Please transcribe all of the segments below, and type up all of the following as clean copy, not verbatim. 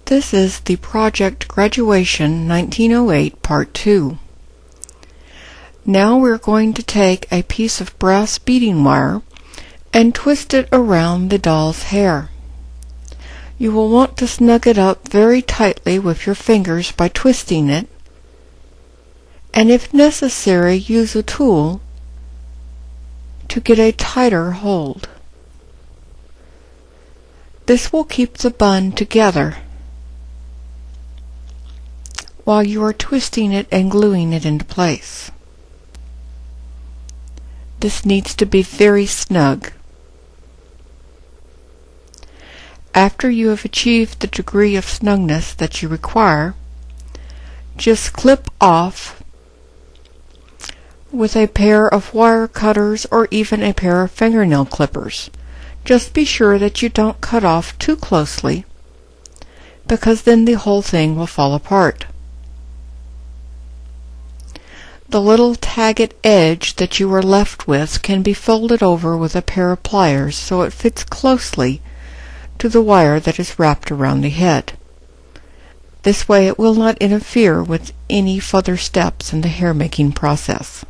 This is the Project Graduation 1908 Part 2. Now we're going to take a piece of brass beading wire and twist it around the doll's hair. You will want to snug it up very tightly with your fingers by twisting it, and if necessary, use a tool to get a tighter hold. This will keep the bun together while you are twisting it and gluing it into place. This needs to be very snug. After you have achieved the degree of snugness that you require, just clip off with a pair of wire cutters or even a pair of fingernail clippers. Just be sure that you don't cut off too closely, because then the whole thing will fall apart. The little tagged edge that you are left with can be folded over with a pair of pliers so it fits closely to the wire that is wrapped around the head. This way it will not interfere with any further steps in the hair making process.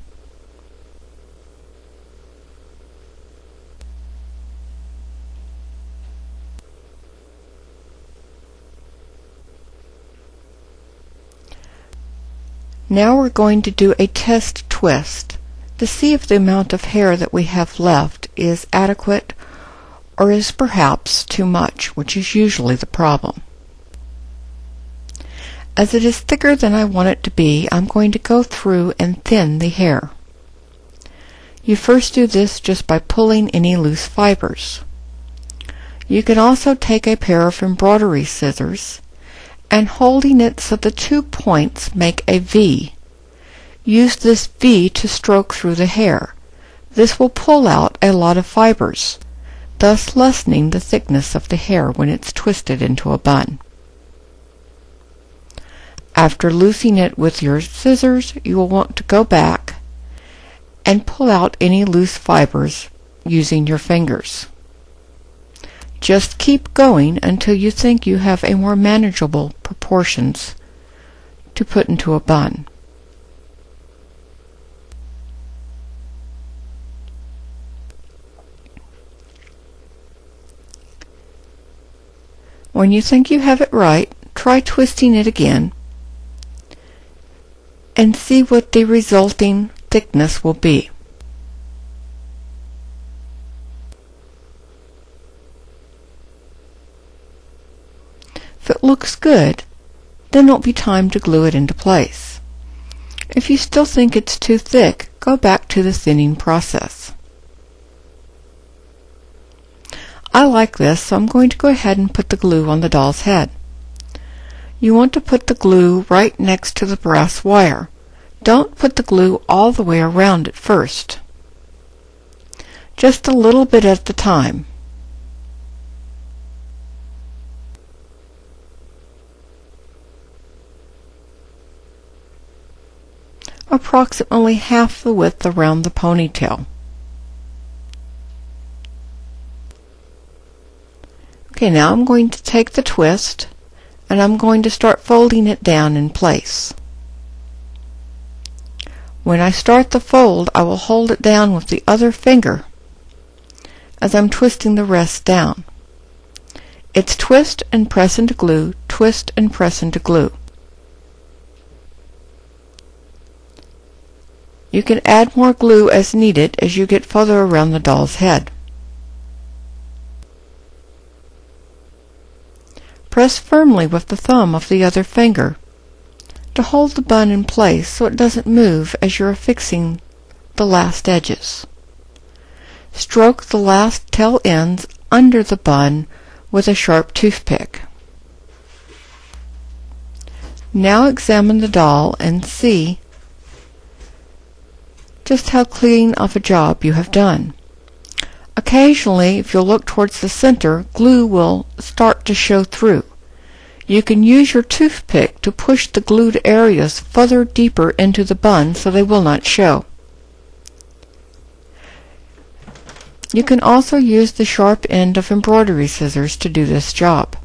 Now we're going to do a test twist to see if the amount of hair that we have left is adequate or is perhaps too much, which is usually the problem. As it is thicker than I want it to be, I'm going to go through and thin the hair. You first do this just by pulling any loose fibers. You can also take a pair of embroidery scissors and holding it so the 2 points make a V. Use this V to stroke through the hair. This will pull out a lot of fibers, thus lessening the thickness of the hair when it's twisted into a bun. After loosening it with your scissors, you will want to go back and pull out any loose fibers using your fingers. Just keep going until you think you have a more manageable proportions to put into a bun. When you think you have it right, try twisting it again and see what the resulting thickness will be. If it looks good, then it'll be time to glue it into place. If you still think it's too thick, go back to the thinning process. I like this, so I'm going to go ahead and put the glue on the doll's head. You want to put the glue right next to the brass wire. Don't put the glue all the way around it first. Just a little bit at a time. Approximately half the width around the ponytail. Okay, now I'm going to take the twist and I'm going to start folding it down in place. When I start the fold, I will hold it down with the other finger as I'm twisting the rest down. It's twist and press into glue, twist and press into glue. You can add more glue as needed as you get further around the doll's head. Press firmly with the thumb of the other finger to hold the bun in place so it doesn't move as you're affixing the last edges. Stroke the last tail ends under the bun with a sharp toothpick. Now examine the doll and see just how clean of a job you have done. Occasionally, if you'll look towards the center, glue will start to show through. You can use your toothpick to push the glued areas further deeper into the bun so they will not show. You can also use the sharp end of embroidery scissors to do this job.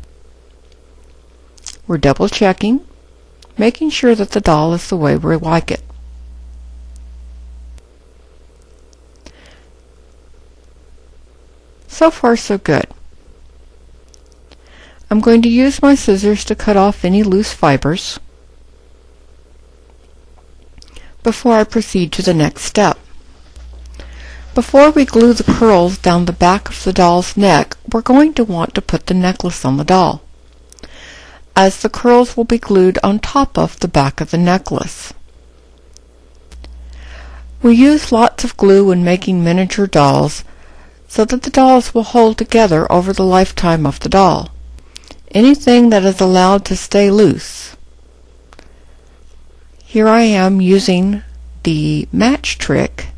We're double checking, making sure that the doll is the way we like it. So far so good. I'm going to use my scissors to cut off any loose fibers before I proceed to the next step. Before we glue the curls down the back of the doll's neck, we're going to want to put the necklace on the doll, as the curls will be glued on top of the back of the necklace. We use lots of glue when making miniature dolls so that the dolls will hold together over the lifetime of the doll. Anything that is allowed to stay loose. Here I am using the match trick,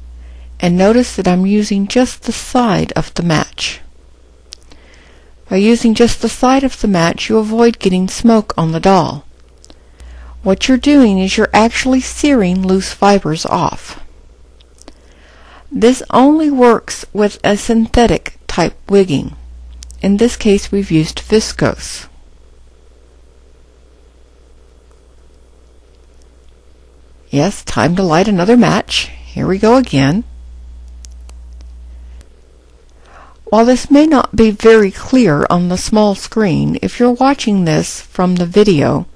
and notice that I'm using just the side of the match. By using just the side of the match, you avoid getting smoke on the doll. What you're doing is you're actually searing loose fibers off. This only works with a synthetic type wigging. In this case, we've used viscose. Yes, time to light another match. Here we go again. While this may not be very clear on the small screen, if you're watching this from the video,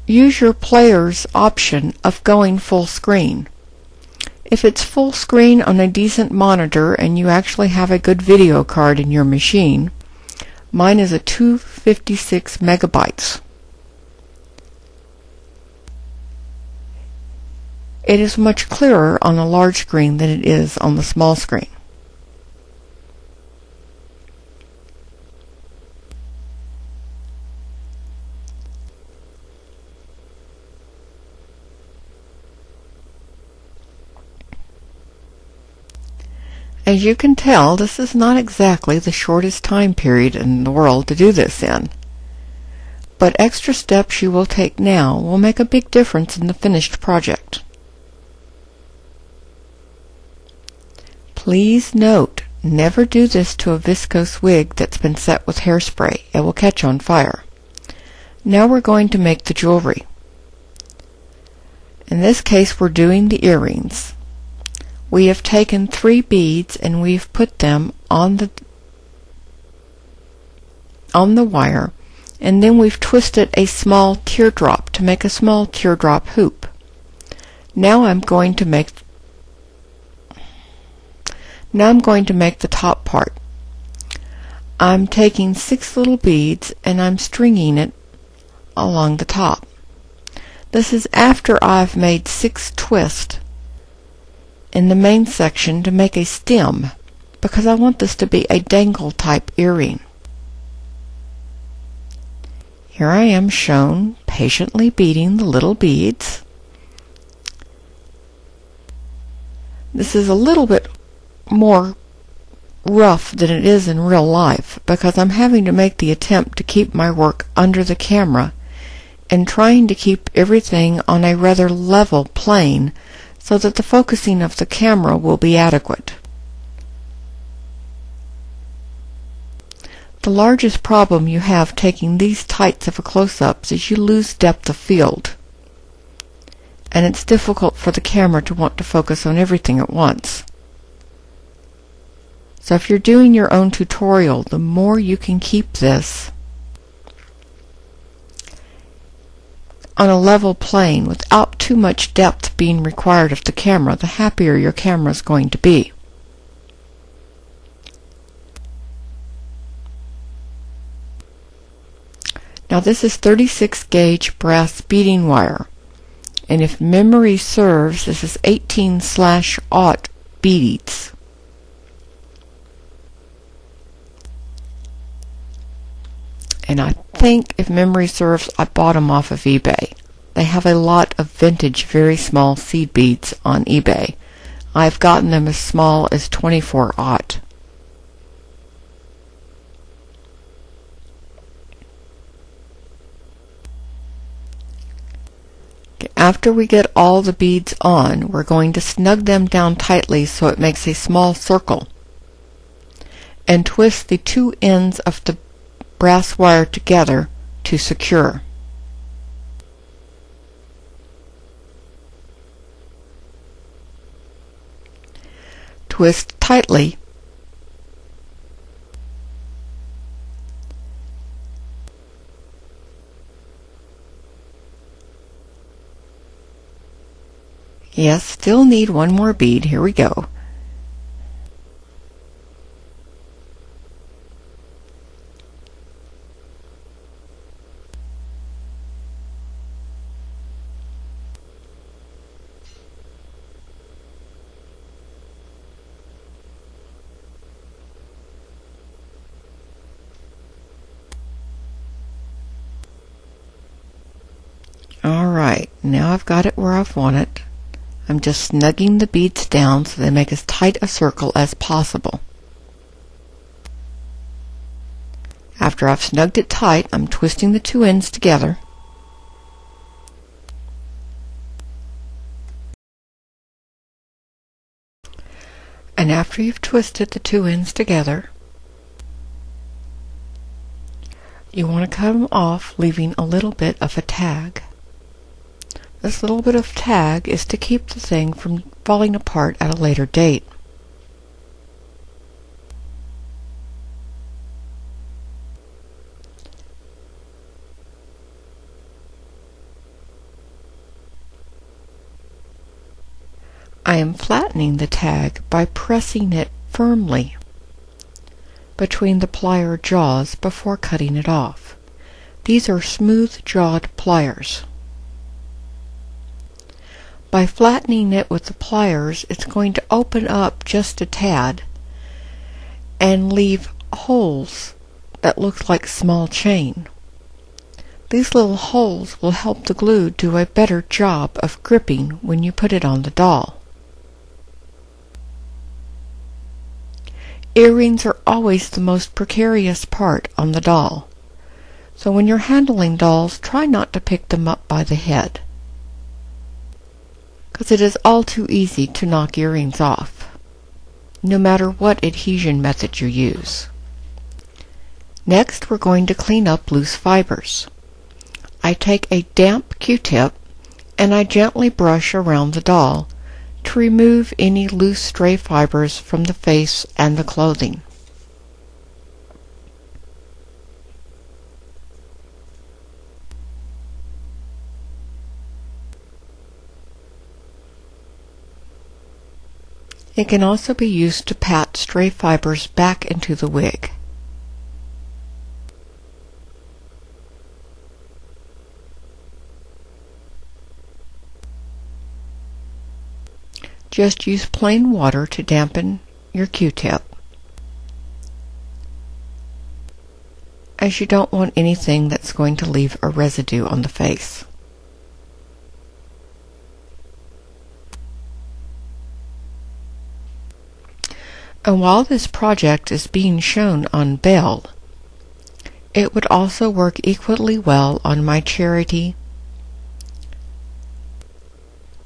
use your player's option of going full screen. If it's full screen on a decent monitor and you actually have a good video card in your machine, mine is a 256 megabytes. It is much clearer on a large screen than it is on the small screen. As you can tell, this is not exactly the shortest time period in the world to do this in. But extra steps you will take now will make a big difference in the finished project. Please note, never do this to a viscose wig that's been set with hairspray. It will catch on fire. Now we're going to make the jewelry. In this case, we're doing the earrings. We have taken 3 beads and we've put them on the wire, and then we've twisted a small teardrop to make a small teardrop hoop. Now I'm going to make the top part. I'm taking 6 little beads and I'm stringing it along the top. This is after I've made 6 twists in the main section to make a stem, because I want this to be a dangle type earring. Here I am shown patiently beading the little beads. This is a little bit more rough than it is in real life, because I'm having to make the attempt to keep my work under the camera and trying to keep everything on a rather level plane so that the focusing of the camera will be adequate. The largest problem you have taking these types of close-ups is you lose depth of field, and it's difficult for the camera to want to focus on everything at once. So if you're doing your own tutorial, the more you can keep this on a level plane without too much depth being required of the camera, the happier your camera is going to be. Now this is 36 gauge brass beading wire, and if memory serves, this is 18/0 beads. And I think, if memory serves, I bought them off of eBay. They have a lot of vintage, very small seed beads on eBay. I've gotten them as small as 24/0. After we get all the beads on, we're going to snug them down tightly so it makes a small circle, and twist the 2 ends of the brass wire together to secure. Twist tightly Yes, still need one more bead. Here we go. Alright, now I've got it where I want it. I'm just snugging the beads down so they make as tight a circle as possible. After I've snugged it tight, I'm twisting the two ends together. And after you've twisted the two ends together, you want to cut them off, leaving a little bit of a tag. This little bit of tag is to keep the thing from falling apart at a later date. I am flattening the tag by pressing it firmly between the plier jaws before cutting it off. These are smooth-jawed pliers. By flattening it with the pliers, it's going to open up just a tad and leave holes that look like small chain. These little holes will help the glue do a better job of gripping when you put it on the doll. Earrings are always the most precarious part on the doll, so when you're handling dolls, try not to pick them up by the head, because it is all too easy to knock earrings off, no matter what adhesion method you use. Next, we're going to clean up loose fibers. I take a damp Q-tip and I gently brush around the doll to remove any loose stray fibers from the face and the clothing. It can also be used to pat stray fibers back into the wig. Just use plain water to dampen your Q-tip, as you don't want anything that's going to leave a residue on the face. And while this project is being shown on Belle, it would also work equally well on my Charity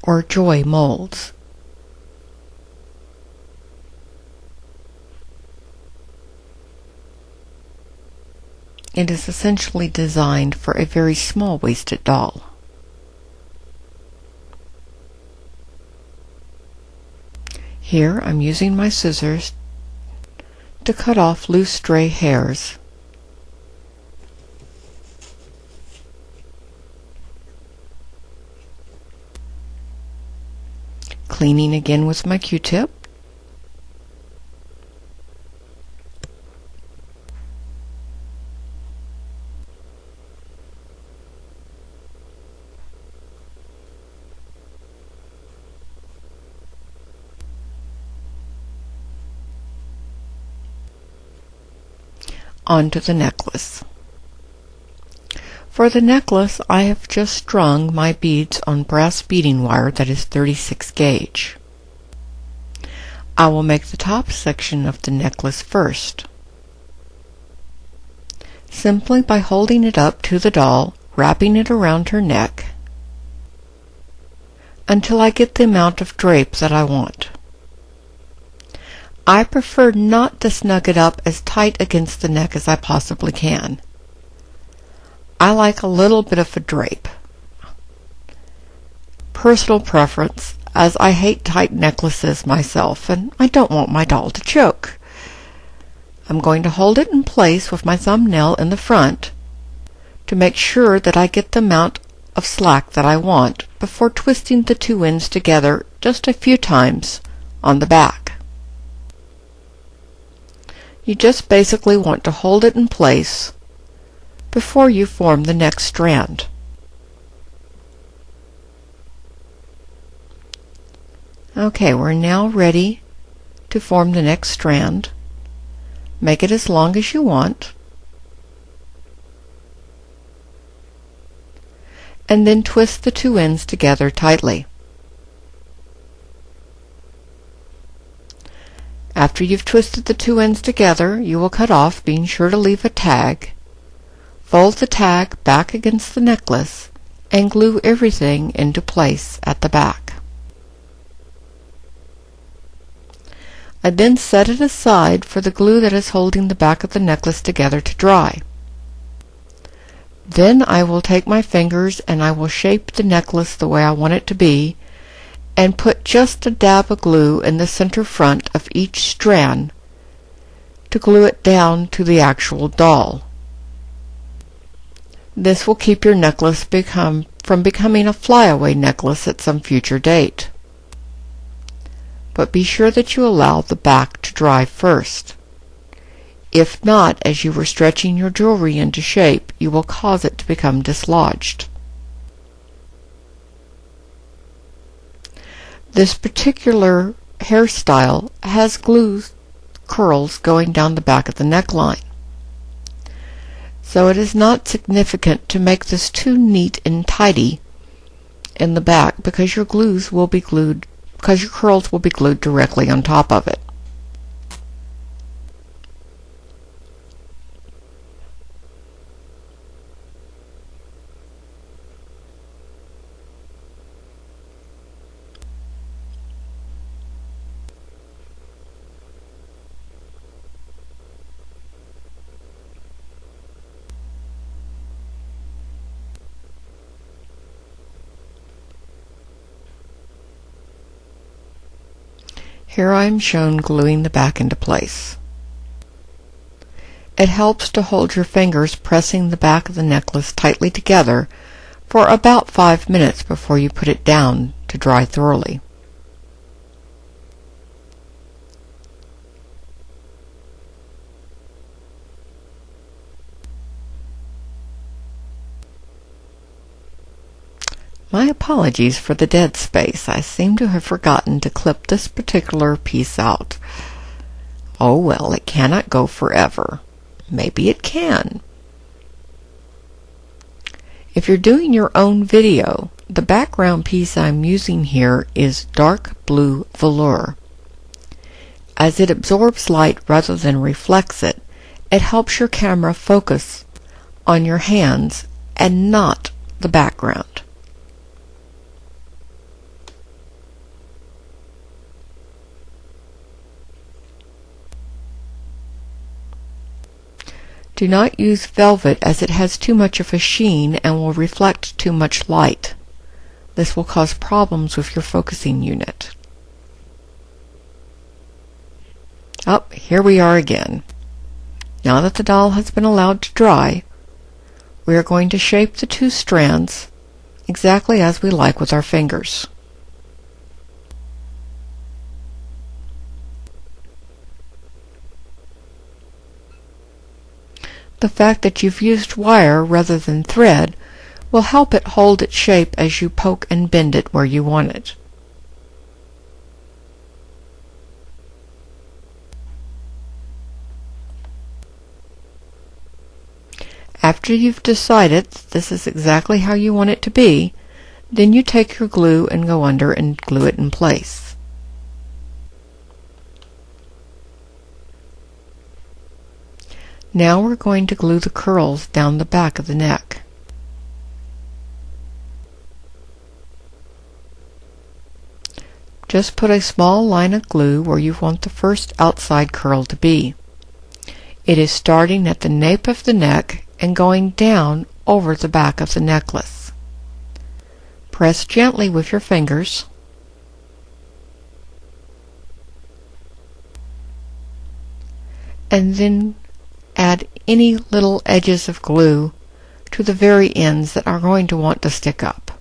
or Joy molds. It is essentially designed for a very small-waisted doll. Here I'm using my scissors to cut off loose stray hairs. Cleaning again with my Q-tip. Onto the necklace. For the necklace, I have just strung my beads on brass beading wire that is 36 gauge. I will make the top section of the necklace first. Simply by holding it up to the doll, wrapping it around her neck until I get the amount of drape that I want. I prefer not to snug it up as tight against the neck as I possibly can. I like a little bit of a drape. Personal preference, as I hate tight necklaces myself, and I don't want my doll to choke. I'm going to hold it in place with my thumbnail in the front to make sure that I get the amount of slack that I want before twisting the two ends together just a few times on the back. You just basically want to hold it in place before you form the next strand. Okay, we're now ready to form the next strand. Make it as long as you want, and then twist the two ends together tightly. After you've twisted the two ends together, you will cut off, being sure to leave a tag. Fold the tag back against the necklace and glue everything into place at the back. I then set it aside for the glue that is holding the back of the necklace together to dry. Then I will take my fingers and I will shape the necklace the way I want it to be, and put just a dab of glue in the center front of each strand to glue it down to the actual doll. This will keep your necklace from becoming a flyaway necklace at some future date. But be sure that you allow the back to dry first. If not, as you were stretching your jewelry into shape, you will cause it to become dislodged. This particular hairstyle has glue curls going down the back of the neckline. So it is not significant to make this too neat and tidy in the back because your curls will be glued directly on top of it. Here I am shown gluing the back into place. It helps to hold your fingers pressing the back of the necklace tightly together for about 5 minutes before you put it down to dry thoroughly. My apologies for the dead space. I seem to have forgotten to clip this particular piece out. Oh well, it cannot go forever. Maybe it can. If you're doing your own video, the background piece I'm using here is dark blue velour. As it absorbs light rather than reflects it, it helps your camera focus on your hands and not the background. Do not use velvet as it has too much of a sheen and will reflect too much light. This will cause problems with your focusing unit. Oh, here we are again. Now that the doll has been allowed to dry, we are going to shape the two strands exactly as we like with our fingers. The fact that you've used wire rather than thread will help it hold its shape as you poke and bend it where you want it. After you've decided this is exactly how you want it to be, then you take your glue and go under and glue it in place. Now we're going to glue the curls down the back of the neck. Just put a small line of glue where you want the first outside curl to be. It is starting at the nape of the neck and going down over the back of the necklace. Press gently with your fingers. And then add any little edges of glue to the very ends that are going to want to stick up.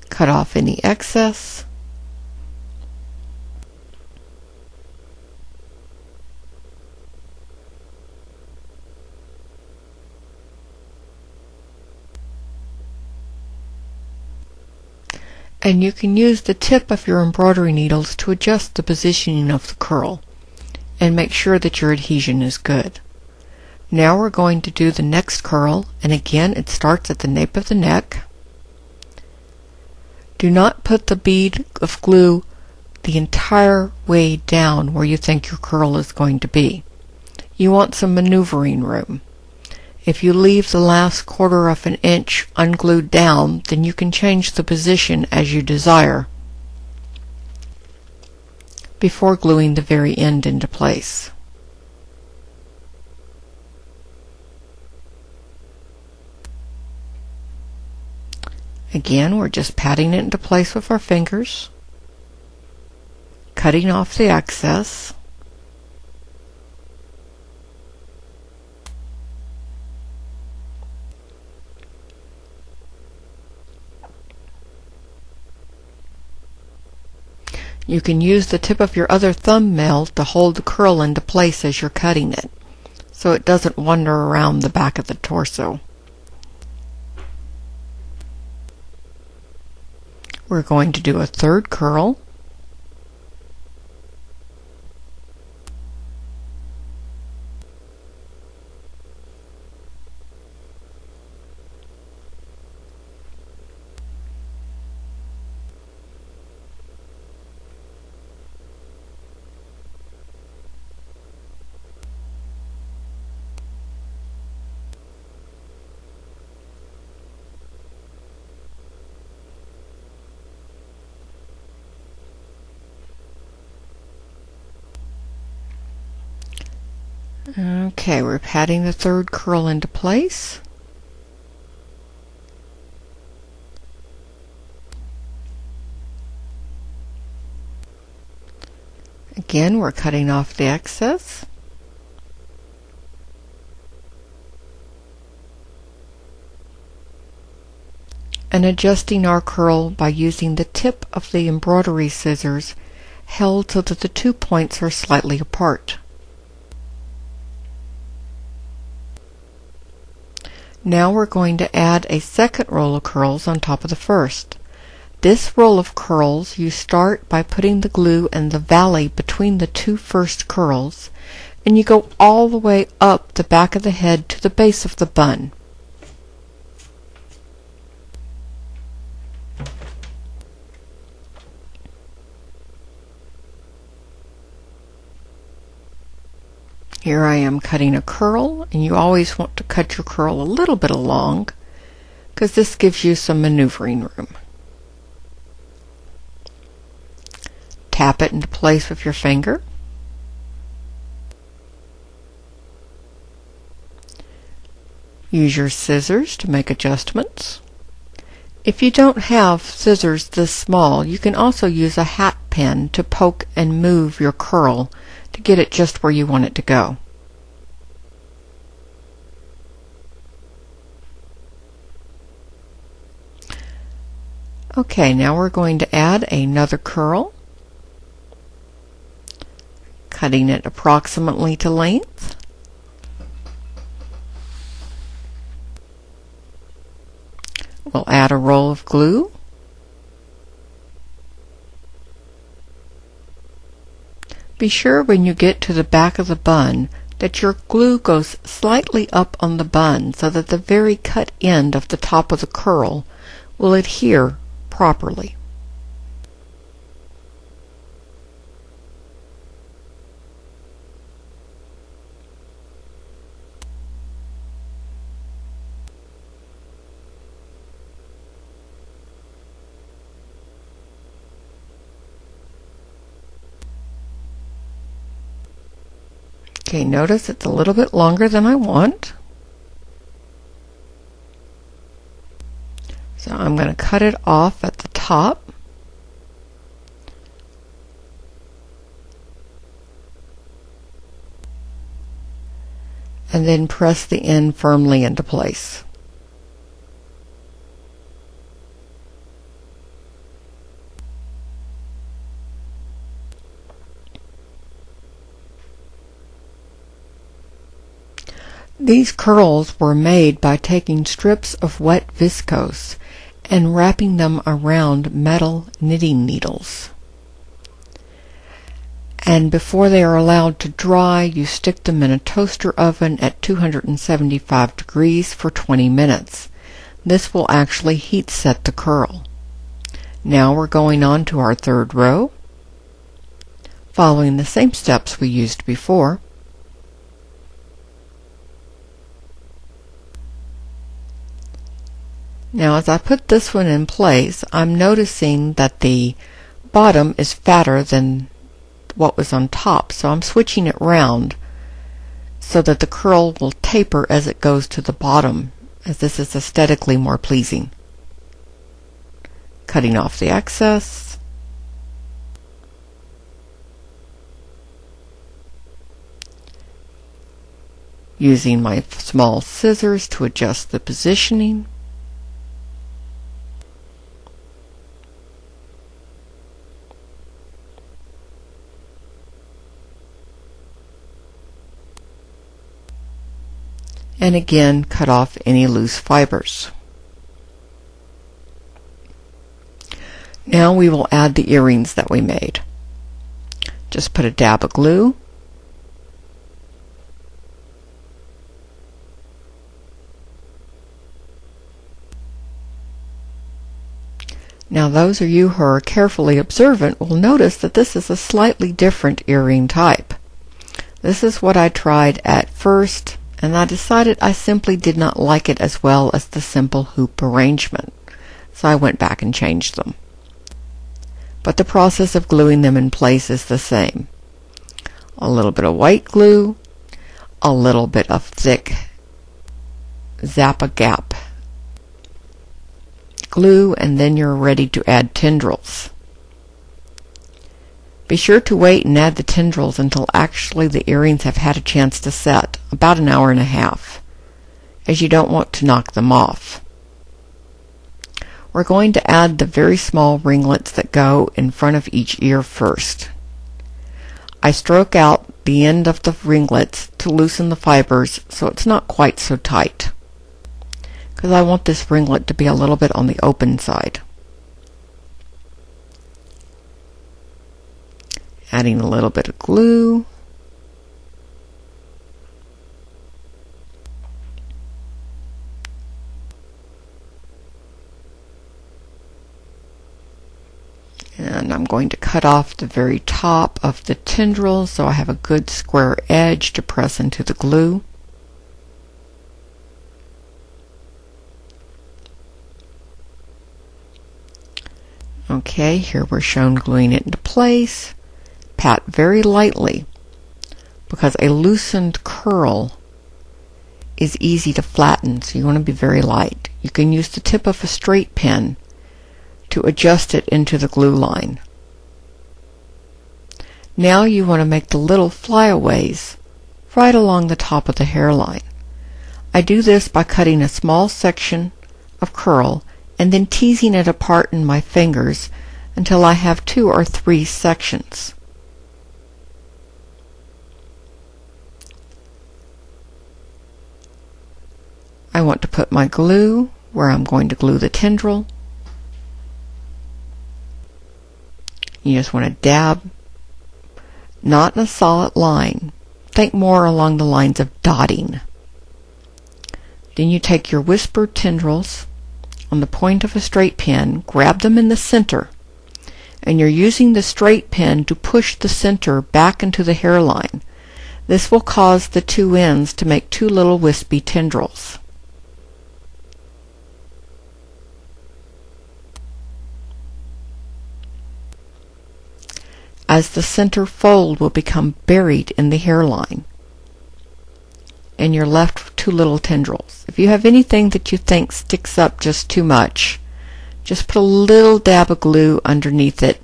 Cut off any excess. And you can use the tip of your embroidery needles to adjust the positioning of the curl and make sure that your adhesion is good. Now we're going to do the next curl, and again it starts at the nape of the neck. Do not put the bead of glue the entire way down where you think your curl is going to be. You want some maneuvering room. If you leave the last quarter of an inch unglued down, then you can change the position as you desire before gluing the very end into place. Again, we're just patting it into place with our fingers, cutting off the excess. You can use the tip of your other thumbnail to hold the curl into place as you're cutting it, so it doesn't wander around the back of the torso. We're going to do a third curl. Okay, we're patting the third curl into place. Again, we're cutting off the excess. And adjusting our curl by using the tip of the embroidery scissors held so that the 2 points are slightly apart. Now we're going to add a second roll of curls on top of the first. This roll of curls you start by putting the glue in the valley between the 2 first curls, and you go all the way up the back of the head to the base of the bun. Here I am cutting a curl, and you always want to cut your curl a little bit along because this gives you some maneuvering room. Tap it into place with your finger. Use your scissors to make adjustments. If you don't have scissors this small, you can also use a hat pin to poke and move your curl to get it just where you want it to go. Okay, now we're going to add another curl, cutting it approximately to length. We'll add a roll of glue. Be sure when you get to the back of the bun that your glue goes slightly up on the bun so that the very cut end of the top of the curl will adhere properly. Okay, notice it's a little bit longer than I want. So I'm going to cut it off at the top. And then press the end firmly into place. These curls were made by taking strips of wet viscose and wrapping them around metal knitting needles. And before they are allowed to dry, you stick them in a toaster oven at 275 degrees for 20 minutes. This will actually heat set the curl. Now we're going on to our third row, following the same steps we used before. Now as I put this one in place, I'm noticing that the bottom is fatter than what was on top, so I'm switching it round so that the curl will taper as it goes to the bottom, as this is aesthetically more pleasing. Cutting off the excess. Using my small scissors to adjust the positioning. And again, cut off any loose fibers. Now we will add the earrings that we made. Just put a dab of glue. Now those of you who are carefully observant will notice that this is a slightly different earring type. This is what I tried at first, and I decided I simply did not like it as well as the simple hoop arrangement, so I went back and changed them. But the process of gluing them in place is the same. A little bit of white glue, a little bit of thick Zap-A-Gap glue, and then you're ready to add tendrils. Be sure to wait and add the tendrils until actually the earrings have had a chance to set, about an hour and a half, as you don't want to knock them off. We're going to add the very small ringlets that go in front of each ear first. I stroke out the end of the ringlets to loosen the fibers so it's not quite so tight, because I want this ringlet to be a little bit on the open side. Adding a little bit of glue. And I'm going to cut off the very top of the tendril so I have a good square edge to press into the glue. Okay, here we're shown gluing it into place. Pat very lightly, because a loosened curl is easy to flatten, so you want to be very light. You can use the tip of a straight pen to adjust it into the glue line. Now you want to make the little flyaways right along the top of the hairline. I do this by cutting a small section of curl and then teasing it apart in my fingers until I have 2 or 3 sections. I want to put my glue where I'm going to glue the tendril. You just want to dab, not in a solid line. Think more along the lines of dotting. Then you take your whispered tendrils on the point of a straight pen, grab them in the center, and you're using the straight pen to push the center back into the hairline. This will cause the 2 ends to make 2 little wispy tendrils. As the center fold will become buried in the hairline, and you're left with too little tendrils. If you have anything that you think sticks up just too much, just put a little dab of glue underneath it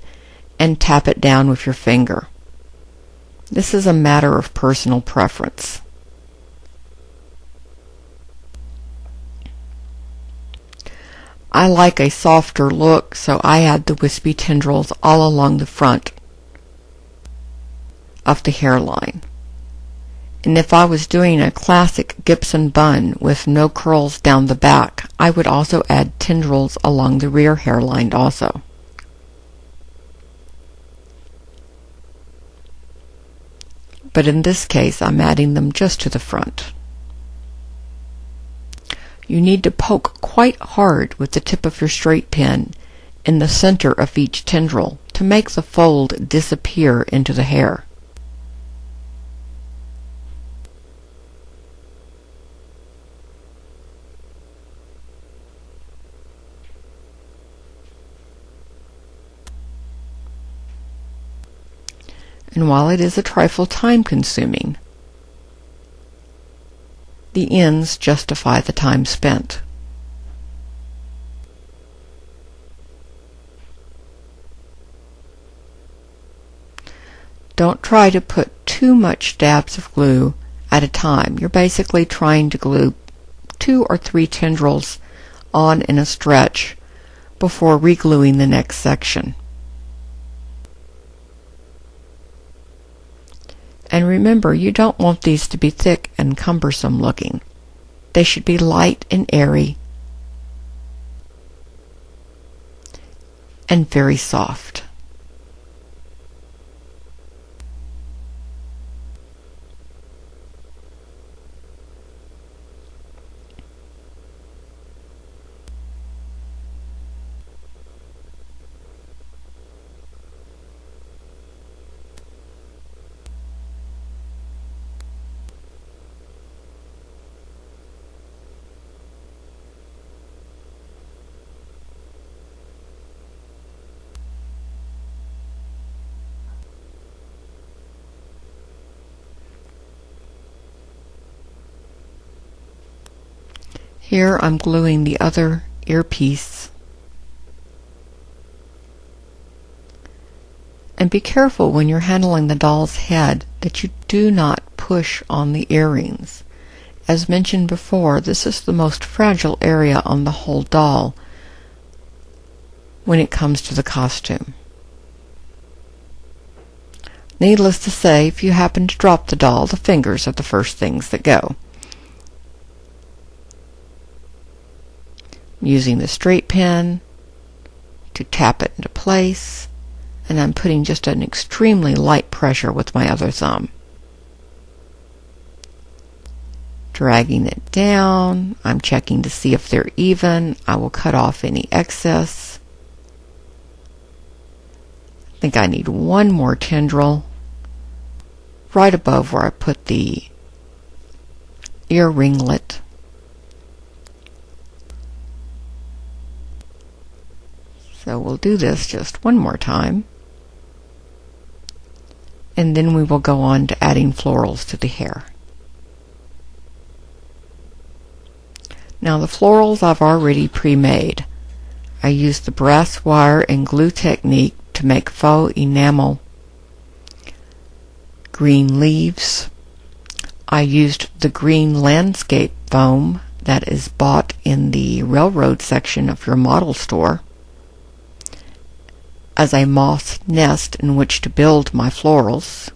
and tap it down with your finger. This is a matter of personal preference. I like a softer look, so I add the wispy tendrils all along the front of the hairline. And if I was doing a classic Gibson bun with no curls down the back, I would also add tendrils along the rear hairline also. But in this case, I'm adding them just to the front. You need to poke quite hard with the tip of your straight pin in the center of each tendril to make the fold disappear into the hair. And while it is a trifle time-consuming, the ends justify the time spent. Don't try to put too much dabs of glue at a time. You're basically trying to glue 2 or 3 tendrils on in a stretch before re-gluing the next section. And remember, you don't want these to be thick and cumbersome looking. They should be light and airy and very soft. Here I'm gluing the other earpiece. And be careful when you're handling the doll's head that you do not push on the earrings. As mentioned before, this is the most fragile area on the whole doll when it comes to the costume. Needless to say, if you happen to drop the doll, the fingers are the first things that go. Using the straight pin to tap it into place, and I'm putting just an extremely light pressure with my other thumb. Dragging it down, I'm checking to see if they're even. I will cut off any excess. I think I need one more tendril right above where I put the ear ringlet. So we'll do this just one more time, and then we will go on to adding florals to the hair. Now the florals I've already pre-made. I used the brass wire and glue technique to make faux enamel green leaves. I used the green landscape foam that is bought in the railroad section of your model store as a moss nest in which to build my florals.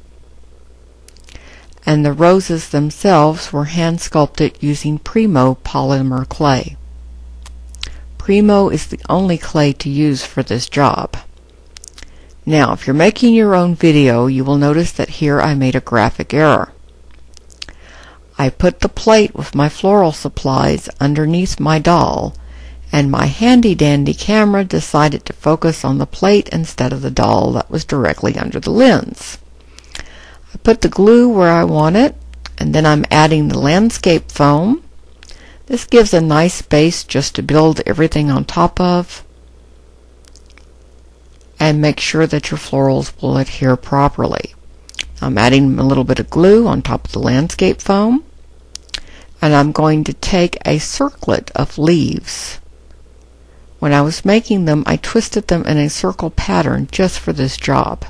And the roses themselves were hand sculpted using Primo polymer clay. Primo is the only clay to use for this job. Now, if you're making your own video, you will notice that here I made a graphic error. I put the plate with my floral supplies underneath my doll, and my handy-dandy camera decided to focus on the plate instead of the doll that was directly under the lens. I put the glue where I want it, and then I'm adding the landscape foam. This gives a nice base just to build everything on top of, and make sure that your florals will adhere properly. I'm adding a little bit of glue on top of the landscape foam, and I'm going to take a circlet of leaves. When I was making them, I twisted them in a circle pattern just for this job.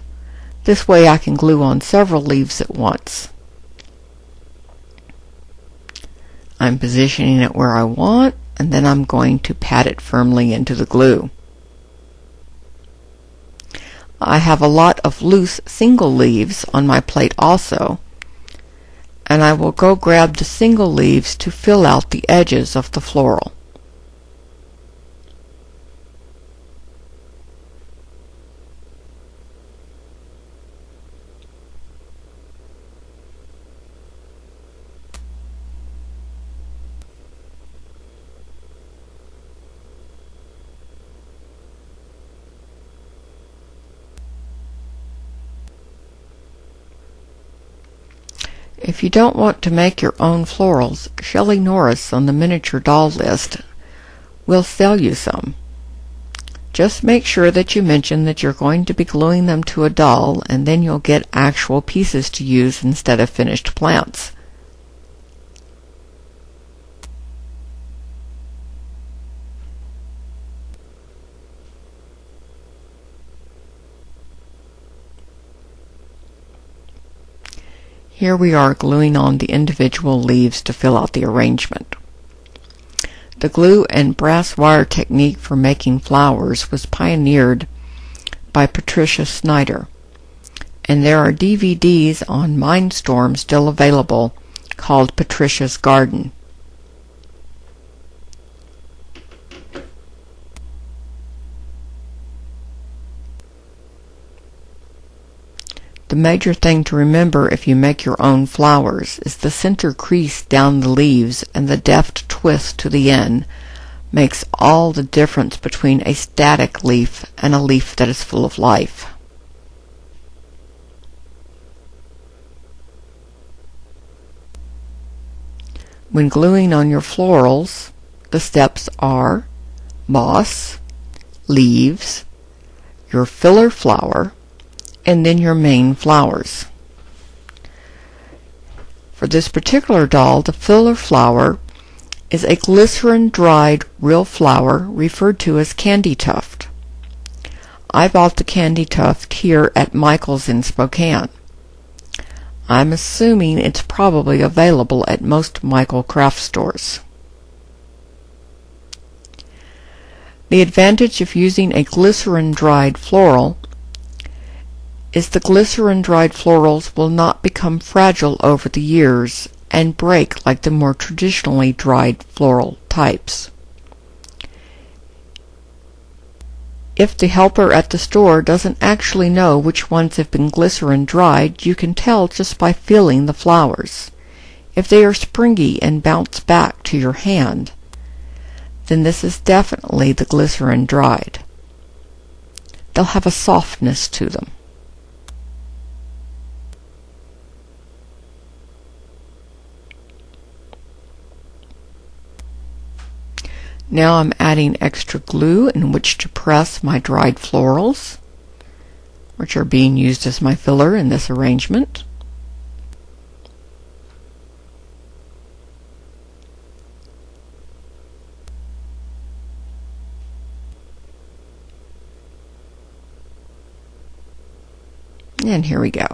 This way I can glue on several leaves at once. I'm positioning it where I want, and then I'm going to pat it firmly into the glue. I have a lot of loose single leaves on my plate also, and I will go grab the single leaves to fill out the edges of the floral. If you don't want to make your own florals, Shelley Norris on the miniature doll list will sell you some. Just make sure that you mention that you're going to be gluing them to a doll, and then you'll get actual pieces to use instead of finished plants. Here we are gluing on the individual leaves to fill out the arrangement. The glue and brass wire technique for making flowers was pioneered by Patricia Snyder, and there are DVDs on Mindstorm still available called Patricia's Garden. The major thing to remember if you make your own flowers is the center crease down the leaves, and the deft twist to the end makes all the difference between a static leaf and a leaf that is full of life. When gluing on your florals, the steps are moss, leaves, your filler flower, and then your main flowers. For this particular doll, the filler flower is a glycerin-dried real flower referred to as candy tuft. I bought the candy tuft here at Michael's in Spokane. I'm assuming it's probably available at most Michael craft stores. The advantage of using a glycerin-dried floral is the glycerin-dried florals will not become fragile over the years and break like the more traditionally dried floral types. If the helper at the store doesn't actually know which ones have been glycerin dried, you can tell just by feeling the flowers. If they are springy and bounce back to your hand, then this is definitely the glycerin dried. They'll have a softness to them. Now I'm adding extra glue in which to press my dried florals, which are being used as my filler in this arrangement. And here we go.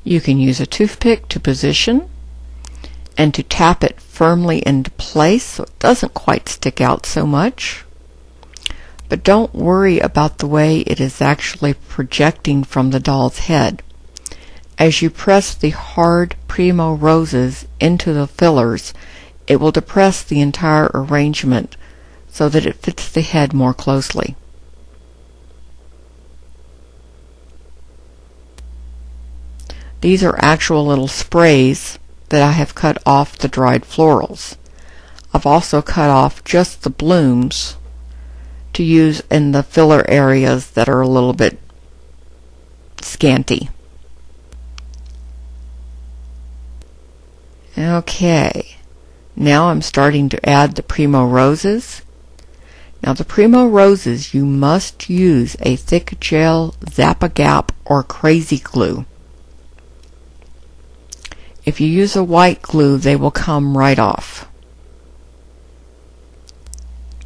You can use a toothpick to position and to tap it firmly into place so it doesn't quite stick out so much. But don't worry about the way it is actually projecting from the doll's head. As you press the hard Primo roses into the fillers, it will depress the entire arrangement so that it fits the head more closely. These are actual little sprays that I have cut off the dried florals. I've also cut off just the blooms to use in the filler areas that are a little bit scanty. Okay, now I'm starting to add the Primo roses. Now the Primo roses, you must use a thick gel Zap-A-Gap or Crazy Glue. If you use a white glue, they will come right off.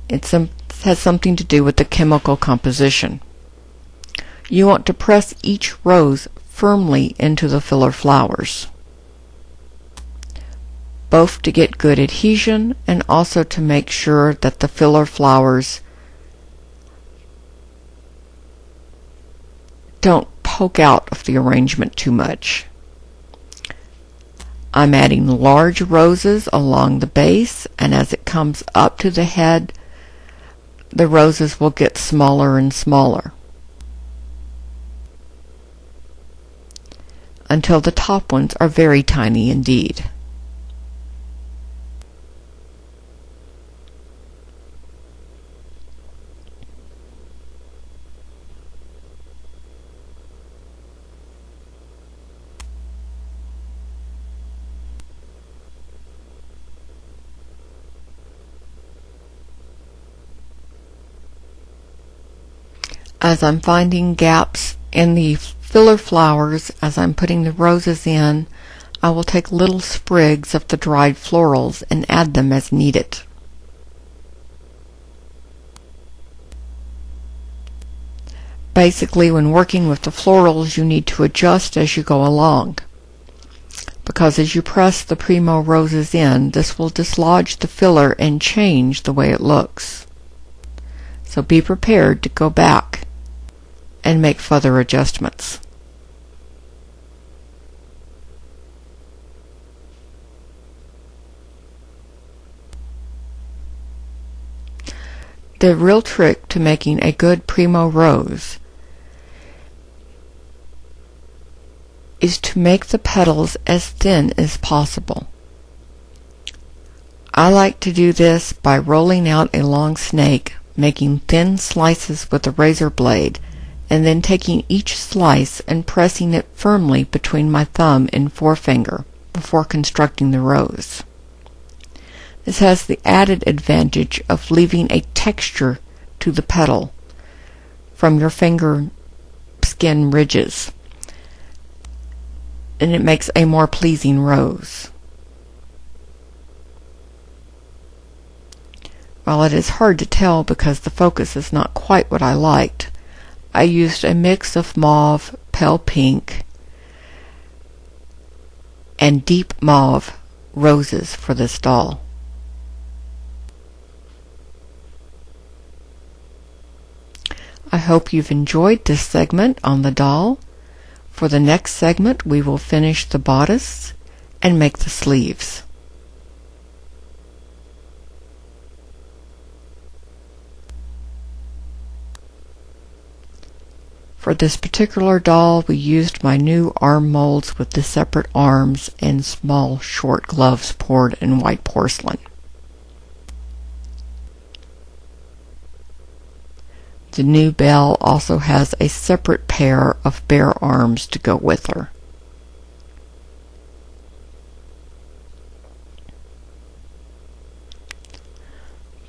It has something to do with the chemical composition. You want to press each rose firmly into the filler flowers, both to get good adhesion and also to make sure that the filler flowers don't poke out of the arrangement too much. I'm adding large roses along the base, and as it comes up to the head, the roses will get smaller and smaller until the top ones are very tiny indeed. As I'm finding gaps in the filler flowers, as I'm putting the roses in, I will take little sprigs of the dried florals and add them as needed. Basically, when working with the florals, you need to adjust as you go along, because as you press the primo roses in, this will dislodge the filler and change the way it looks. So be prepared to go back and make further adjustments. The real trick to making a good primo rose is to make the petals as thin as possible. I like to do this by rolling out a long snake, making thin slices with a razor blade, and then taking each slice and pressing it firmly between my thumb and forefinger before constructing the rose. This has the added advantage of leaving a texture to the petal from your finger skin ridges, and it makes a more pleasing rose. While it is hard to tell because the focus is not quite what I liked, I used a mix of mauve, pale pink, and deep mauve roses for this doll. I hope you've enjoyed this segment on the doll. For the next segment, we will finish the bodice and make the sleeves. For this particular doll, we used my new arm molds with the separate arms and small short gloves poured in white porcelain. The new bell also has a separate pair of bare arms to go with her.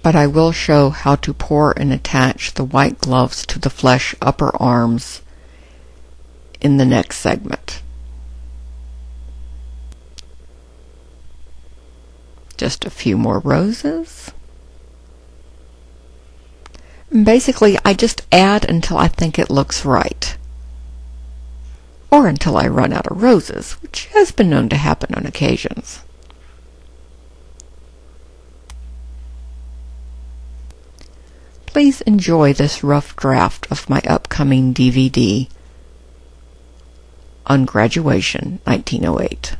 But I will show how to pour and attach the white gloves to the flesh upper arms in the next segment. Just a few more roses. And basically, I just add until I think it looks right, or until I run out of roses, which has been known to happen on occasions. Please enjoy this rough draft of my upcoming DVD on Graduation 1908.